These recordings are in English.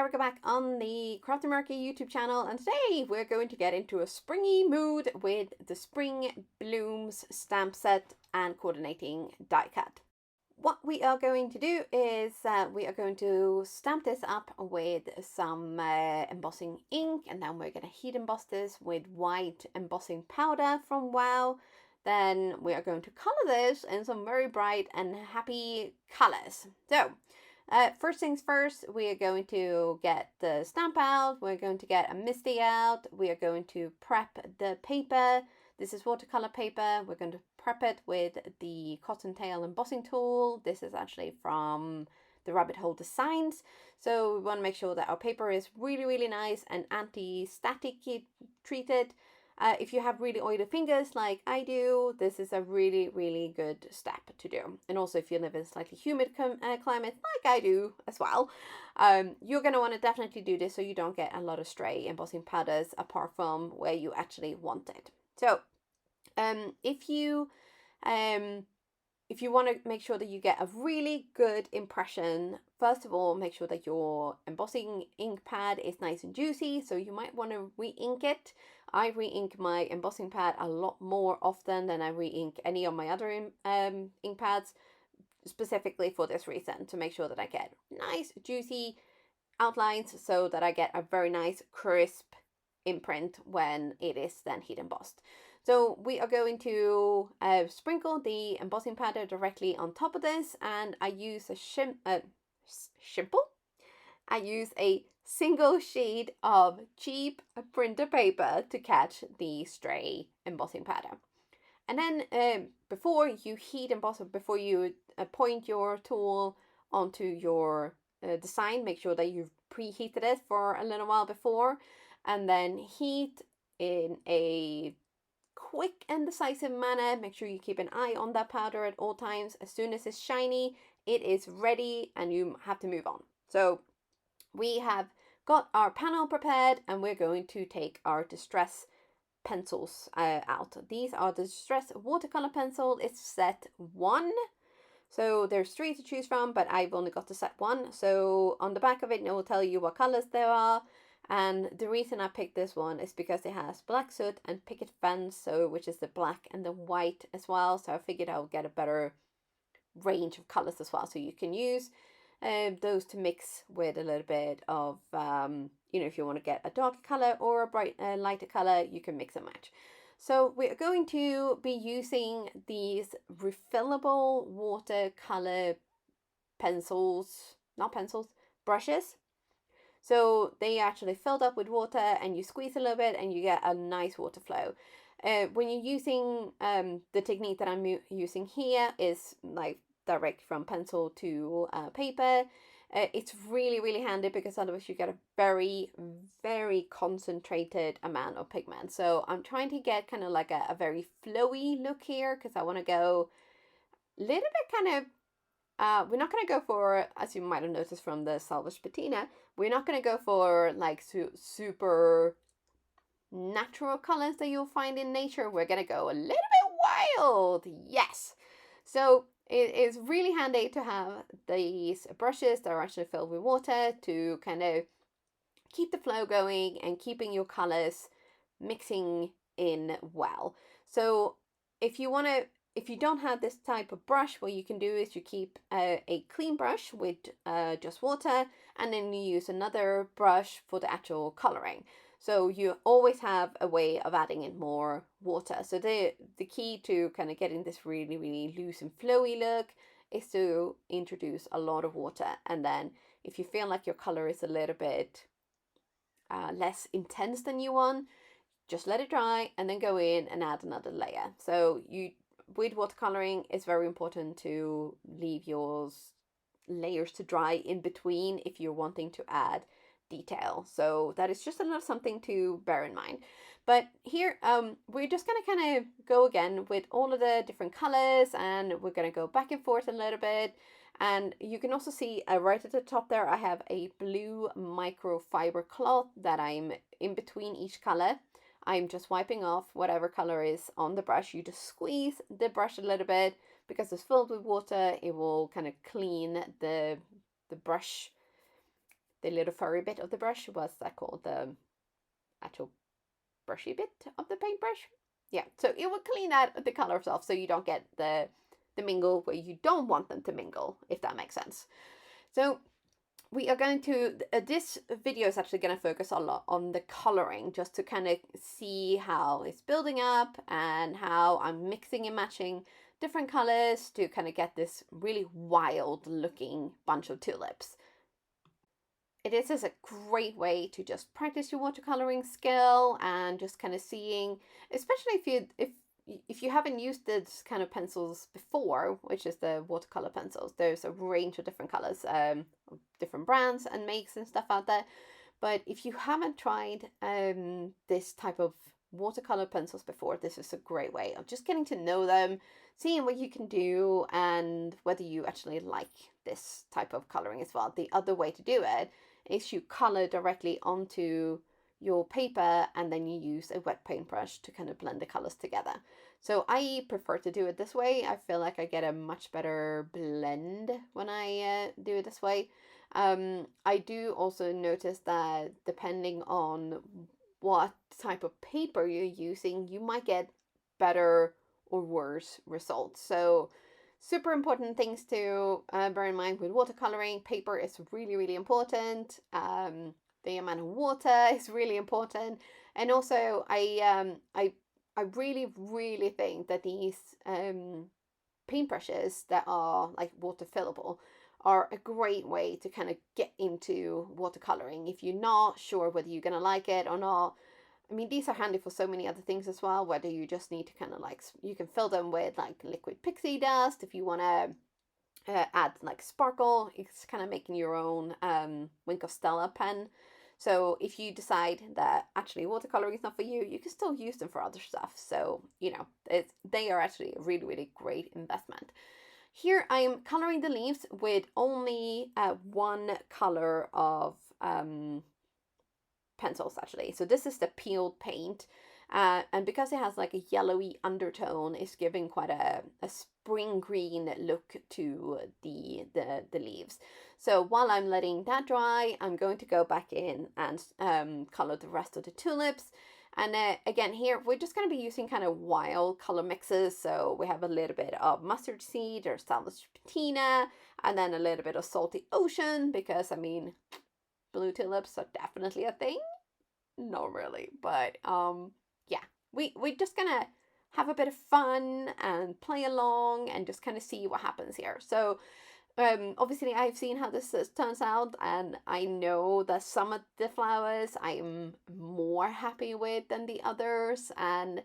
Erica back on the Crafty Meraki YouTube channel, and today we're going to get into a springy mood with the Spring Blooms stamp set and coordinating die cut. What we are going to do is we are going to stamp this up with some embossing ink, and then we're going to heat emboss this with white embossing powder from Wow. Then we are going to color this in some very bright and happy colors. So first things first, we are going to get the stamp out, we're going to get a MISTI out, we are going to prep the paper. This is watercolor paper. We're going to prep it with the cottontail embossing tool. This is actually from the Rabbit Hole Designs. So we want to make sure that our paper is really, really nice and anti-static treated. If you have really oily fingers like I do, this is a really, really good step to do. And also if you live in a slightly humid climate like I do as well, you're going to want to definitely do this so you don't get a lot of stray embossing powders apart from where you actually want it. So if you want to make sure that you get a really good impression, first of all, make sure that your embossing ink pad is nice and juicy. So you might want to re-ink it. I re-ink my embossing pad a lot more often than I re-ink any of my other ink pads, specifically for this reason, to make sure that I get nice juicy outlines so that I get a very nice crisp imprint when it is then heat embossed. So we are going to sprinkle the embossing powder directly on top of this, and I use a I use a single sheet of cheap printer paper to catch the stray embossing powder. And then before you heat emboss, before you point your tool onto your design, make sure that you've preheated it for a little while before, and then heat in a quick and decisive manner. Make sure you keep an eye on that powder at all times. As soon as it's shiny, it is ready and you have to move on. So we have got our panel prepared, and we're going to take our distress pencils out. These are the Distress watercolor pencil. It's set 1. So there's 3 to choose from, but I've only got the set 1. So on the back of it, it will tell you what colors there are. And the reason I picked this one is because it has black soot and picket fence, so which is the black and the white as well. So I figured I would get a better range of colors as well. So you can use those to mix with a little bit of, if you want to get a darker color or a bright lighter color, you can mix and match. So we're going to be using these refillable watercolor brushes. So they actually filled up with water, and you squeeze a little bit and you get a nice water flow. When you're using the technique that I'm using here is like direct from pencil to paper. It's really, really handy because otherwise you get a very, very concentrated amount of pigment. So I'm trying to get kind of like a very flowy look here because I want to go a little bit kind of, we're not going to go for, as you might have noticed from the Salvage Patina, we're not going to go for like super natural colors that you'll find in nature. We're going to go a little bit wild. Yes. So it is really handy to have these brushes that are actually filled with water to kind of keep the flow going and keeping your colors mixing in well. So if you don't have this type of brush, what you can do is you keep a clean brush with just water, and then you use another brush for the actual coloring. So you always have a way of adding in more water. So the key to kind of getting this really, really loose and flowy look is to introduce a lot of water. And then if you feel like your color is a little bit less intense than you want, just let it dry and then go in and add another layer. So with watercoloring, it's very important to leave your layers to dry in between if you're wanting to add detail. So that is just a little something to bear in mind. But here we're just going to kind of go again with all of the different colors, and we're going to go back and forth a little bit. And you can also see right at the top there, I have a blue microfiber cloth that I'm in between each color. I'm just wiping off whatever color is on the brush. You just squeeze the brush a little bit because it's filled with water. It will kind of clean the brush the little furry bit of the brush, what's that called? The actual brushy bit of the paintbrush. Yeah, so it will clean out the colors off so you don't get the mingle where you don't want them to mingle, if that makes sense. So we are going to, this video is actually going to focus a lot on the coloring, just to kind of see how it's building up and how I'm mixing and matching different colors to kind of get this really wild looking bunch of tulips. It is a great way to just practice your watercoloring skill and just kind of seeing, especially if you haven't used this kind of pencils before, which is the watercolor pencils. There's a range of different colors, different brands and makes and stuff out there. But if you haven't tried this type of watercolor pencils before, this is a great way of just getting to know them, seeing what you can do, and whether you actually like this type of coloring as well. The other way to do it is you color directly onto your paper and then you use a wet paintbrush to kind of blend the colors together. So I prefer to do it this way. I feel like I get a much better blend when I do it this way. I do also notice that depending on what type of paper you're using, you might get better or worse results. So super important things to bear in mind with watercoloring. Paper is really, really important. The amount of water is really important. And also I really, really think that these paintbrushes that are like water fillable are a great way to kind of get into watercoloring if you're not sure whether you're gonna like it or not. I mean, these are handy for so many other things as well, whether you just need to kind of like, you can fill them with like liquid pixie dust if you want to add like sparkle. It's kind of making your own Wink of Stella pen. So if you decide that actually watercoloring is not for you, you can still use them for other stuff. So, you know, they are actually a really, really great investment. Here I'm coloring the leaves with only one color of pencils actually. So this is the peeled paint. And because it has like a yellowy undertone, it's giving quite a spring green look to the leaves. So while I'm letting that dry, I'm going to go back in and color the rest of the tulips. And again, here we're just going to be using kind of wild color mixes. So we have a little bit of mustard seed or salvage patina, and then a little bit of salty ocean, because I mean, blue tulips are definitely a thing. Not really, but yeah, we're just gonna have a bit of fun and play along and just kind of see what happens here. So obviously I've seen how this turns out, and I know that some of the flowers I'm more happy with than the others, and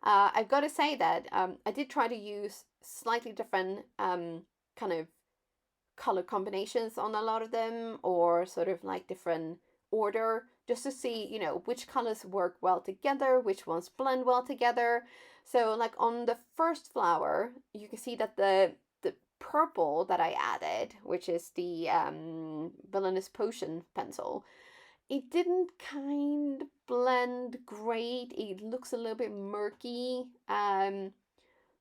I've got to say that I did try to use slightly different kind of color combinations on a lot of them, or sort of like different order, just to see, you know, which colors work well together, which ones blend well together. So like on the first flower, you can see that the purple that I added, which is the Villainous Potion pencil, it didn't kind of blend great. It looks a little bit murky.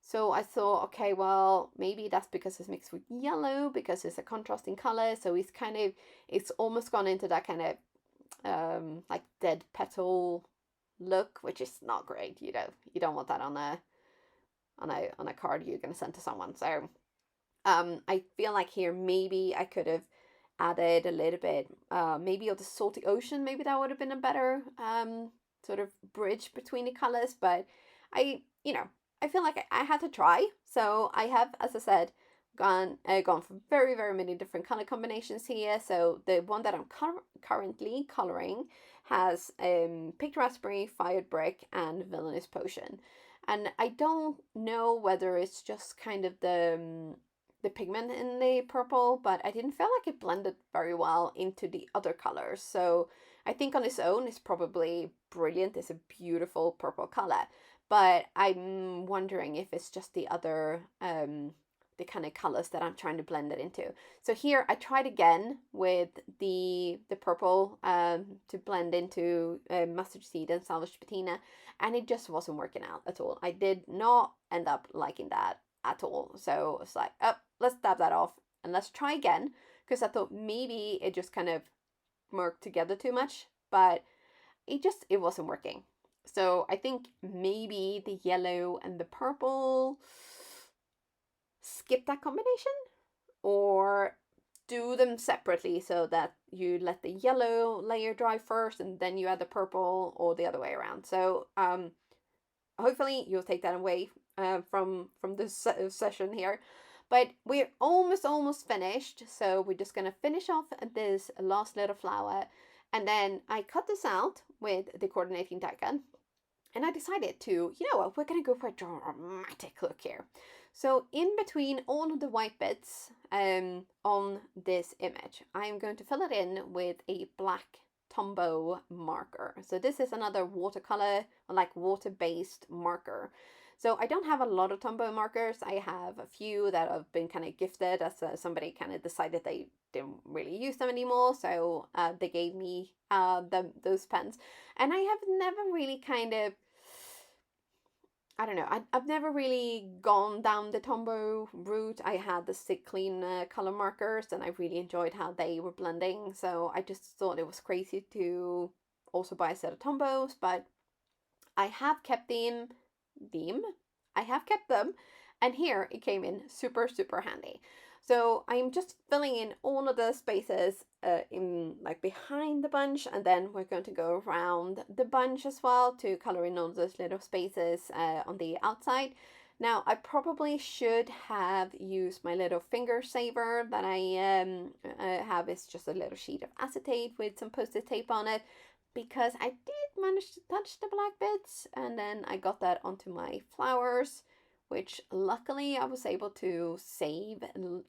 So I thought, okay, well, maybe that's because it's mixed with yellow, because it's a contrasting color. So it's almost gone into that kind of like dead petal look, which is not great. You don't want that on a card you're gonna send to someone. So I feel like here maybe I could have added a little bit maybe of the salty ocean. Maybe that would have been a better sort of bridge between the colors. But I feel like I had to try. So I have, as I said, gone for very, very many different color combinations here. So the one that I'm currently coloring has Picked Raspberry, Fired Brick, and Villainous Potion. And I don't know whether it's just kind of the pigment in the purple, but I didn't feel like it blended very well into the other colors. So I think on its own it's probably brilliant. It's a beautiful purple color, but I'm wondering if it's just the other the kind of colors that I'm trying to blend it into. So here I tried again with the purple to blend into mustard seed and salvage patina, and it just wasn't working out at all. I did not end up liking that at all. So it's like, oh, let's dab that off and let's try again, because I thought maybe it just kind of merged together too much, but it wasn't working. So I think maybe the yellow and the purple, skip that combination, or do them separately so that you let the yellow layer dry first and then you add the purple, or the other way around. So hopefully you'll take that away from this session here. But we're almost finished, so we're just gonna finish off this last little flower, and then I cut this out with the coordinating die gun, and I decided to, you know what, we're gonna go for a dramatic look here. So in between all of the white bits on this image, I'm going to fill it in with a black Tombow marker. So this is another watercolor, like water-based marker. So I don't have a lot of Tombow markers. I have a few that have been kind of gifted as somebody kind of decided they didn't really use them anymore. So they gave me those pens. And I have never really kind of, I don't know, I've never really gone down the Tombow route. I had the stick clean color markers, and I really enjoyed how they were blending. So I just thought it was crazy to also buy a set of Tombows, but I have kept them. I have kept them, and here it came in super handy. So I'm just filling in all of the spaces in like behind the bunch, and then we're going to go around the bunch as well to color in all those little spaces on the outside. Now I probably should have used my little finger saver that I have. It's just a little sheet of acetate with some post-it tape on it, because I did manage to touch the black bits, and then I got that onto my flowers, which luckily I was able to save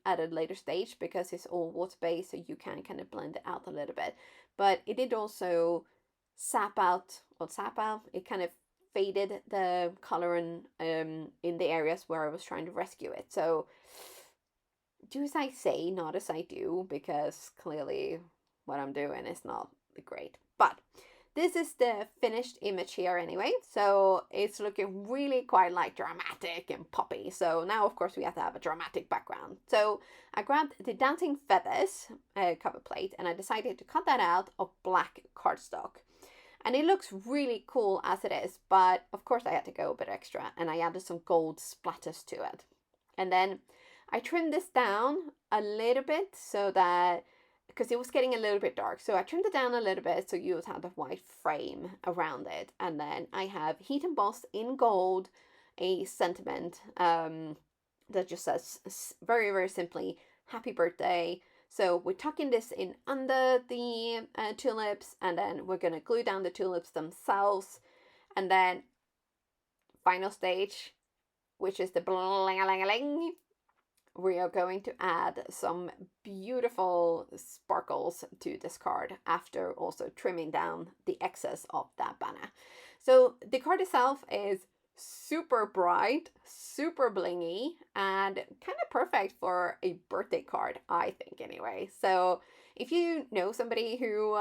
at a later stage because it's all water-based, so you can kind of blend it out a little bit. But it did also sap out, it kind of faded the color in the areas where I was trying to rescue it. So do as I say, not as I do, because clearly what I'm doing is not great. But this is the finished image here anyway, so it's looking really quite like dramatic and poppy. So now of course we have to have a dramatic background. So I grabbed the Dancing Feathers cover plate, and I decided to cut that out of black cardstock. And it looks really cool as it is, but of course I had to go a bit extra, and I added some gold splatters to it. And then I trimmed this down a little bit so that, because it was getting a little bit dark, so I trimmed it down a little bit so you would have the white frame around it. And then I have heat embossed in gold a sentiment that just says very simply, happy birthday. So we're tucking this in under the tulips, and then we're going to glue down the tulips themselves. And then final stage, which is the bling-a-ling-a-ling, we are going to add some beautiful sparkles to this card after also trimming down the excess of that banner. So the card itself is super bright, super blingy, and kind of perfect for a birthday card, I think anyway. So if you know somebody who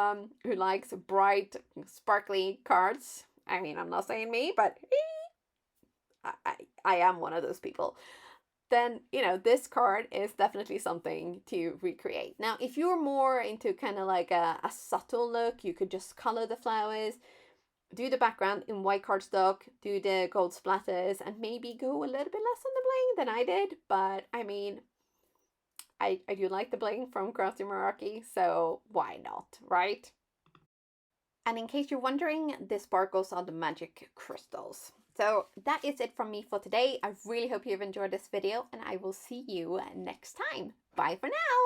likes bright, sparkly cards, I mean, I'm not saying me, but I am one of those people, then, you know, this card is definitely something to recreate. Now, if you're more into kind of like a subtle look, you could just color the flowers, do the background in white cardstock, do the gold splatters, and maybe go a little bit less on the bling than I did. But, I mean, I do like the bling from Crafty Meraki, so why not, right? And in case you're wondering, the sparkles are the magic crystals. So that is it from me for today. I really hope you've enjoyed this video, and I will see you next time. Bye for now!